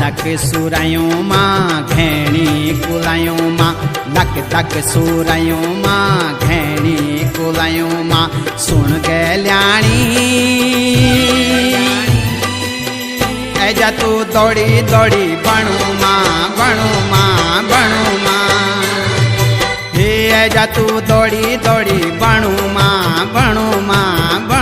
धक सुरायों मां घेणी कुलायों मां धक धक सुरायों मां घेणी कुलायों मां सुन गल्याणी ऐजा तू दौड़ी दौड़ी बणु मां बणु मां बणु मां हे ऐजा तू दौड़ी दौड़ी बणु मां बणु मां